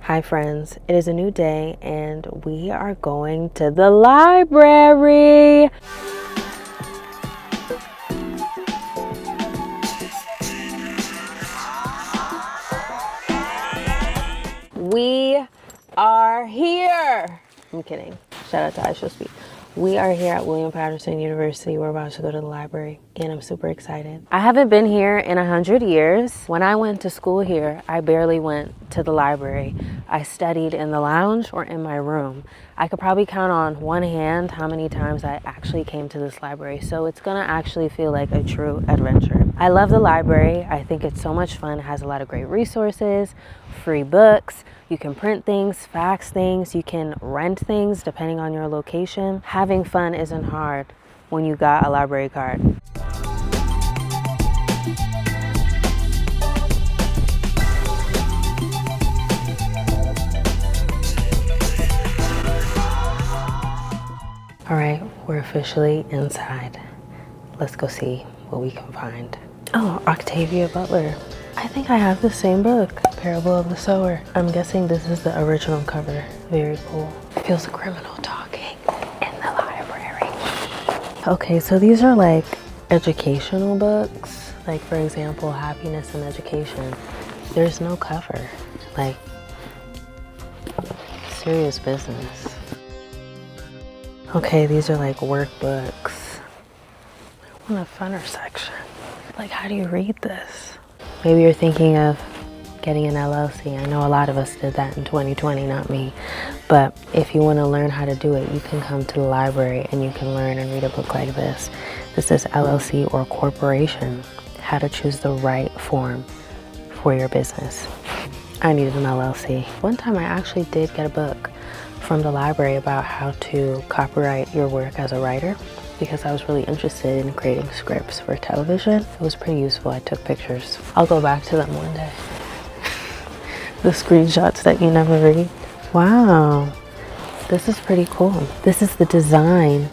Hi friends, it is a new day and we are going to the library. We are here. I'm kidding. Shout out to I Shall Speak. We are here at William Patterson University. We're about to go to the library and I'm super excited. I haven't been here in 100 years. When I went to school here, I barely went to the library. I studied in the lounge or in my room. I could probably count on one hand how many times I actually came to this library. So it's gonna actually feel like a true adventure. I love the library. I think it's so much fun. It has a lot of great resources, free books. You can print things, fax things, you can rent things depending on your location. Having fun isn't hard when you got a library card. All right, we're officially inside. Let's go see what we can find. Oh, Octavia Butler. I think I have the same book, Parable of the Sower. I'm guessing this is the original cover. Very cool. Feels a criminal talking in the library. Okay, so these are like educational books. Like for example, Happiness and Education. There's no cover. Like, serious business. Okay, these are like workbooks. I want a funner section. Like, how do you read this? Maybe you're thinking of getting an LLC. I know a lot of us did that in 2020, not me. But if you want to learn how to do it, you can come to the library and you can learn and read a book like this. This is LLC or corporation, how to choose the right form for your business. I needed an LLC. One time I actually did get a book from the library about how to copyright your work as a writer, because I was really interested in creating scripts for television. It was pretty useful. I took pictures. I'll go back to them one day. The screenshots that you never read. Wow, this is pretty cool. This is the design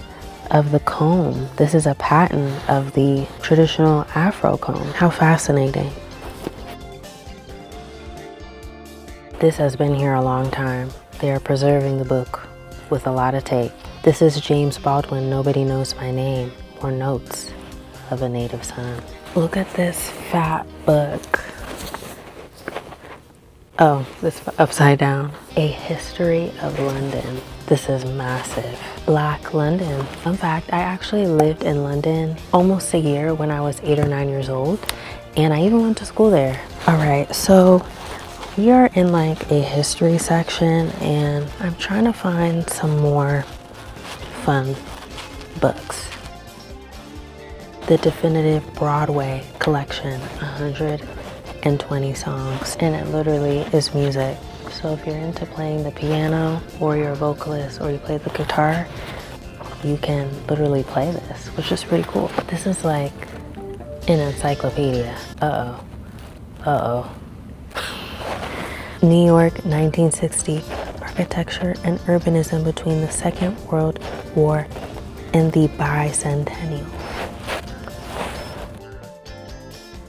of the comb. This is a patent of the traditional Afro comb. How fascinating. This has been here a long time. They are preserving the book with a lot of tape. This is James Baldwin, Nobody Knows My Name, or Notes of a Native Son. Look at this fat book. Oh, this upside down. A History of London. This is massive. Black London. Fun fact, I actually lived in London almost a year when I was 8 or 9 years old, and I even went to school there. All right, so we are in like a history section, and I'm trying to find some more fun books. The Definitive Broadway Collection, 120 songs, and it literally is music. So if you're into playing the piano, or you're a vocalist, or you play the guitar, you can literally play this, which is pretty cool. This is like an encyclopedia. New York, 1960. Architecture and urbanism between the Second World War and the Bicentennial.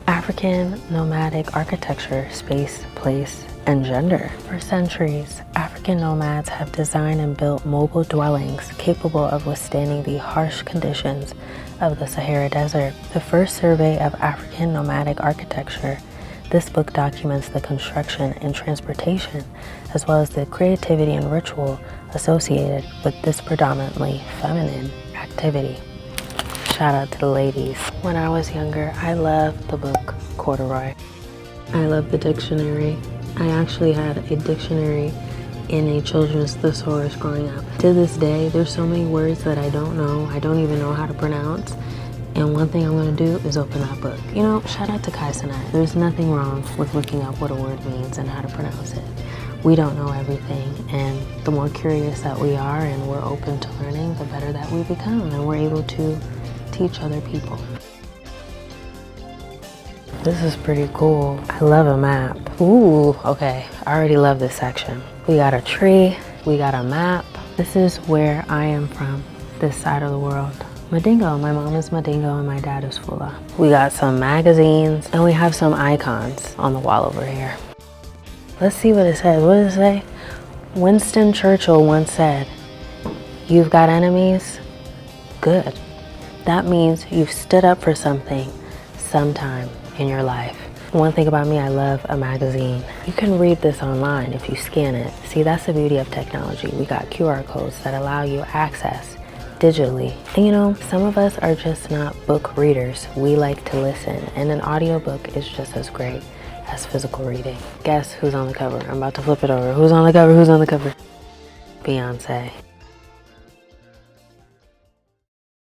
African nomadic architecture, space, place, and gender. For centuries, African nomads have designed and built mobile dwellings capable of withstanding the harsh conditions of the Sahara Desert. The first survey of African nomadic architecture. This book documents the construction and transportation, as well as the creativity and ritual associated with this predominantly feminine activity. Shout out to the ladies. When I was younger, I loved the book Corduroy. I loved the dictionary. I actually had a dictionary in a children's thesaurus growing up. To this day, there's so many words that I don't know. I don't even know how to pronounce. And one thing I'm gonna do is open that book. You know, shout out to Kai Cenat. There's nothing wrong with looking up what a word means and how to pronounce it. We don't know everything, and the more curious that we are and we're open to learning, the better that we become, and we're able to teach other people. This is pretty cool. I love a map. Ooh, okay, I already love this section. We got a tree, we got a map. This is where I am from, this side of the world. Madingo. My mom is Madingo and my dad is Fula. We got some magazines and we have some icons on the wall over here. Let's see what it says. What does it say? Winston Churchill once said, "You've got enemies? Good. That means you've stood up for something sometime in your life." One thing about me, I love a magazine. You can read this online if you scan it. See, that's the beauty of technology. We got QR codes that allow you access digitally. And you know, some of us are just not book readers. We like to listen, and an audiobook is just as great as physical reading. Guess who's on the cover? I'm about to flip it over. Who's on the cover? Who's on the cover? Beyonce.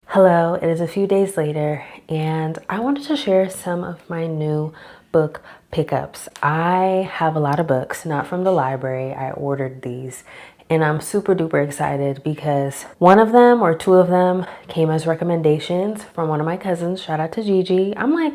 Hello, it is a few days later, and I wanted to share some of my new book pickups. I have a lot of books, not from the library. I ordered these, and I'm super duper excited because one of them or two of them came as recommendations from one of my cousins. Shout out to Gigi. I'm like,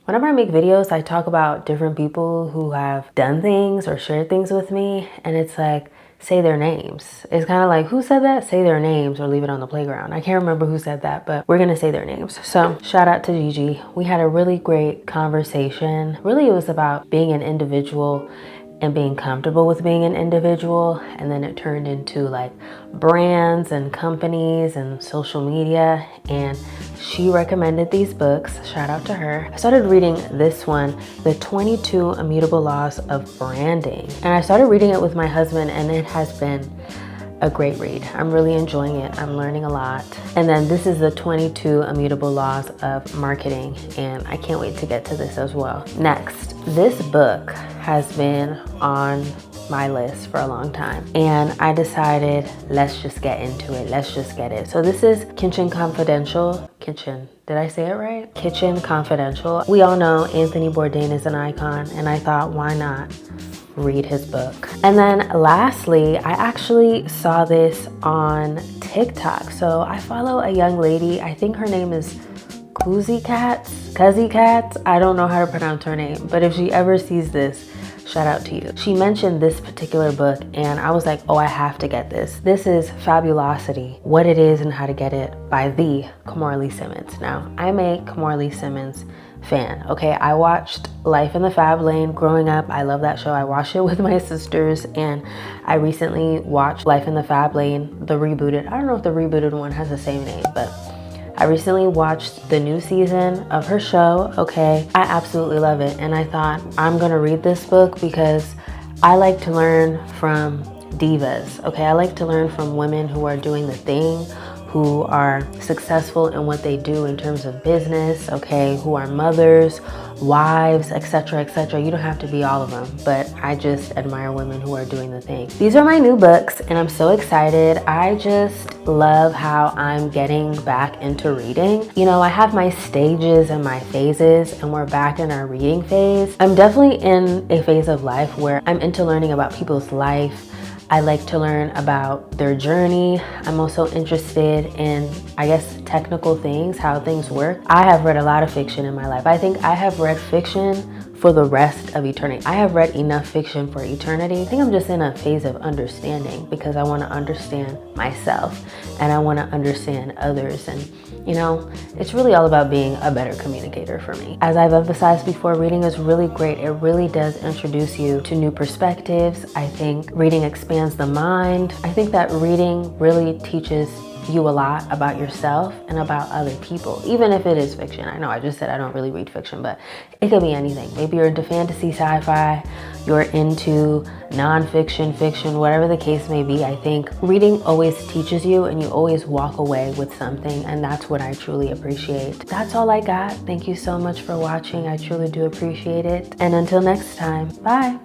whenever I make videos, I talk about different people who have done things or shared things with me, and it's like, say their names. It's kind of like, who said that? Say their names or leave it on the playground. I can't remember who said that, but we're gonna say their names. So shout out to Gigi. We had a really great conversation. Really, it was about being an individual and being comfortable with being an individual, and then it turned into like brands and companies and social media, and she recommended these books. Shout out to her. I started reading this one, The 22 Immutable Laws of Branding, and I started reading it with my husband, and it has been a great read. I'm really enjoying it. I'm learning a lot. And then this is the 22 Immutable Laws of Marketing, and I can't wait to get to this as well. Next, this book has been on my list for a long time, and I decided, let's just get into it. Let's just get it. So this is Kitchen Confidential. Did I say it right? Kitchen Confidential. We all know Anthony Bourdain is an icon, and I thought, why not read his book? And then lastly, I actually saw this on TikTok. So I follow a young lady, I think her name is Cuzzy Cats. I don't know how to pronounce her name, but if she ever sees this, shout out to you. She mentioned this particular book, and I was like, oh, I have to get this. This is Fabulosity, What It Is and How to Get It by the Kimora Lee Simmons. Now, I'm a Kimora Lee Simmons fan, okay? I watched Life in the Fab Lane growing up. I love that show. I watched it with my sisters, and I recently watched Life in the Fab Lane, the rebooted. I don't know if the rebooted one has the same name, but I recently watched the new season of her show, okay? I absolutely love it, and I thought, I'm gonna read this book because I like to learn from divas, okay? I like to learn from women who are doing the thing, who are successful in what they do in terms of business, okay? Who are mothers, wives, etc., etc. You don't have to be all of them, but I just admire women who are doing the thing. These are my new books, and I'm so excited. I just love how I'm getting back into reading. You know, I have my stages and my phases, and we're back in our reading phase. I'm definitely in a phase of life where I'm into learning about people's life. I like to learn about their journey. I'm also interested in, I guess, technical things, how things work. I have read a lot of fiction in my life. I think I have read fiction for the rest of eternity. I have read enough fiction for eternity. I think I'm just in a phase of understanding because I want to understand myself and I want to understand others. And you know, it's really all about being a better communicator for me. As I've emphasized before, reading is really great. It really does introduce you to new perspectives. I think reading expands the mind. I think that reading really teaches you a lot about yourself and about other people, even if it is fiction. I know I just said I don't really read fiction, but it could be anything. Maybe you're into fantasy, sci-fi, you're into nonfiction, fiction, whatever the case may be. I think reading always teaches you and you always walk away with something, and that's what I truly appreciate. That's all I got. Thank you so much for watching. I truly do appreciate it. And until next time, bye.